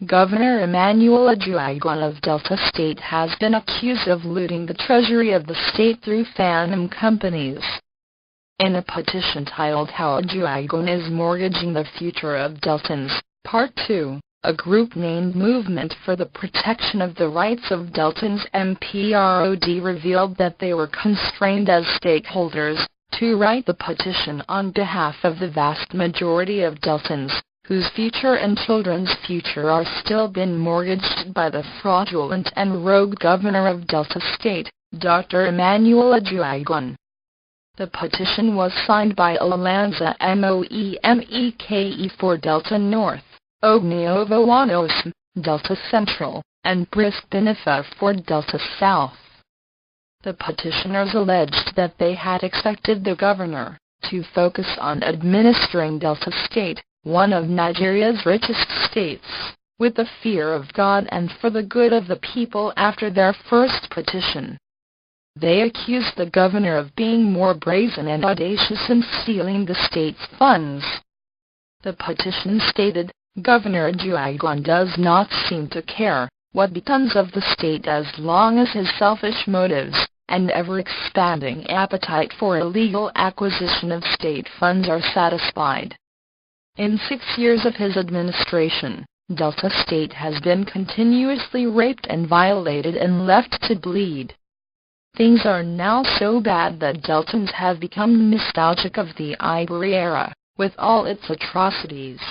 Governor Emmanuel Uduaghan of Delta State has been accused of looting the treasury of the state through phantom companies. In a petition titled "How Uduaghan is Mortgaging the Future of Deltans," Part 2, a group named Movement for the Protection of the Rights of Deltans (MPROD) revealed that they were constrained as stakeholders to write the petition on behalf of the vast majority of Deltans, whose future and children's future are still being mortgaged by the fraudulent and rogue governor of Delta State, Dr. Emmanuel Uduaghan. The petition was signed by Alanza Moemeke for Delta North, Uduaghan, Delta Central, and Brisbane for Delta South. The petitioners alleged that they had expected the governor to focus on administering Delta State, one of Nigeria's richest states, with the fear of God and for the good of the people after their first petition. They accused the governor of being more brazen and audacious in stealing the state's funds. The petition stated, "Governor Uduaghan does not seem to care what becomes of the state as long as his selfish motives and ever-expanding appetite for illegal acquisition of state funds are satisfied." In 6 years of his administration, Delta State has been continuously raped and violated and left to bleed. Things are now so bad that Deltans have become nostalgic of the Ivory era, with all its atrocities.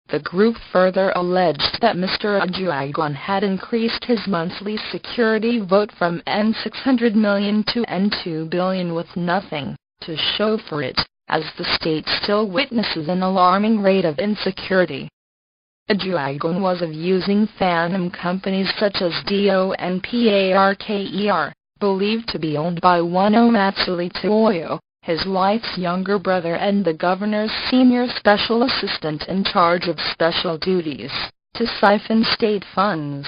The group further alleged that Mr. Uduaghan had increased his monthly security vote from N$600 million to N$2 billion with nothing to show for it, as the state still witnesses an alarming rate of insecurity. Uduaghan was of using phantom companies such as DONPARKER, believed to be owned by one Omatsuli Toyo, his wife's younger brother and the governor's senior special assistant in charge of special duties, to siphon state funds.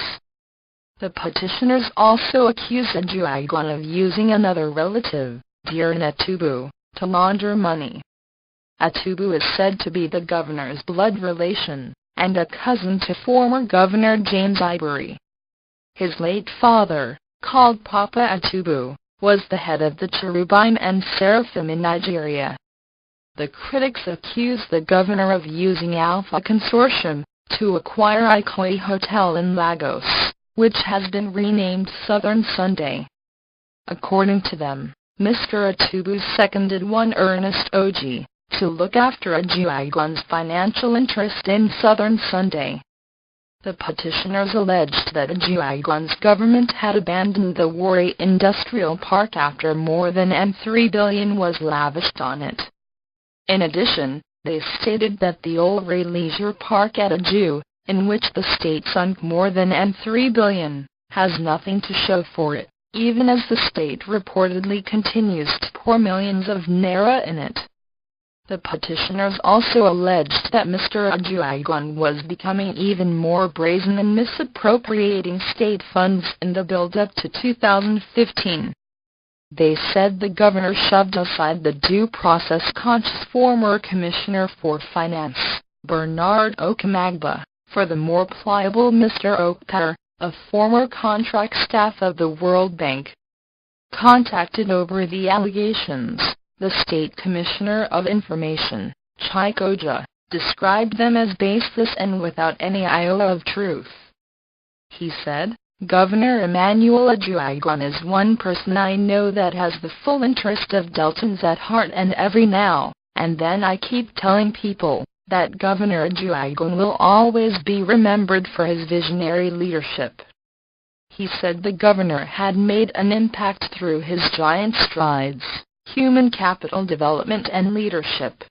The petitioners also accused Uduaghan of using another relative, Diran Atubu, to launder money. Atubu is said to be the governor's blood relation, and a cousin to former Governor James Ivory. His late father, called Papa Atubu, was the head of the Cherubim and Seraphim in Nigeria. The critics accuse the governor of using Alpha Consortium to acquire Ikoyi Hotel in Lagos, which has been renamed Southern Sunday. According to them, Mr. Atubu seconded one Ernest Oji to look after Uduaghan's financial interest in Southern Sunday. The petitioners alleged that Uduaghan's government had abandoned the Warri Industrial Park after more than N$3 billion was lavished on it. In addition, they stated that the Warri Leisure Park at Udu, in which the state sunk more than N$3 billion, has nothing to show for it, even as the state reportedly continues to pour millions of naira in it. The petitioners also alleged that Mr. Uduaghan was becoming even more brazen in misappropriating state funds in the build-up to 2015. They said the governor shoved aside the due process-conscious former Commissioner for Finance, Bernard Okamagba, for the more pliable Mr. Okpara, a former contract staff of the World Bank. Contacted over the allegations, the State Commissioner of Information, Chikoja, described them as baseless and without any iota of truth. He said, "Governor Emmanuel Uduaghan is one person I know that has the full interest of Deltans at heart, and every now and then I keep telling people that Governor Uduaghan will always be remembered for his visionary leadership." He said the governor had made an impact through his giant strides, human capital development and leadership.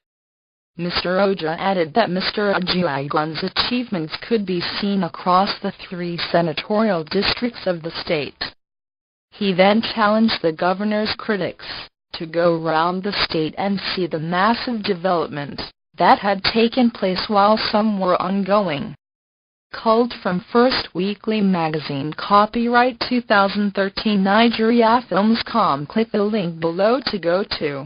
Mr. Oja added that Mr. Uduaghan's achievements could be seen across the 3 senatorial districts of the state. He then challenged the governor's critics to go round the state and see the massive development that had taken place while some were ongoing. Culled from First Weekly Magazine, copyright 2013 Nigeria Films.com. Click the link below to go to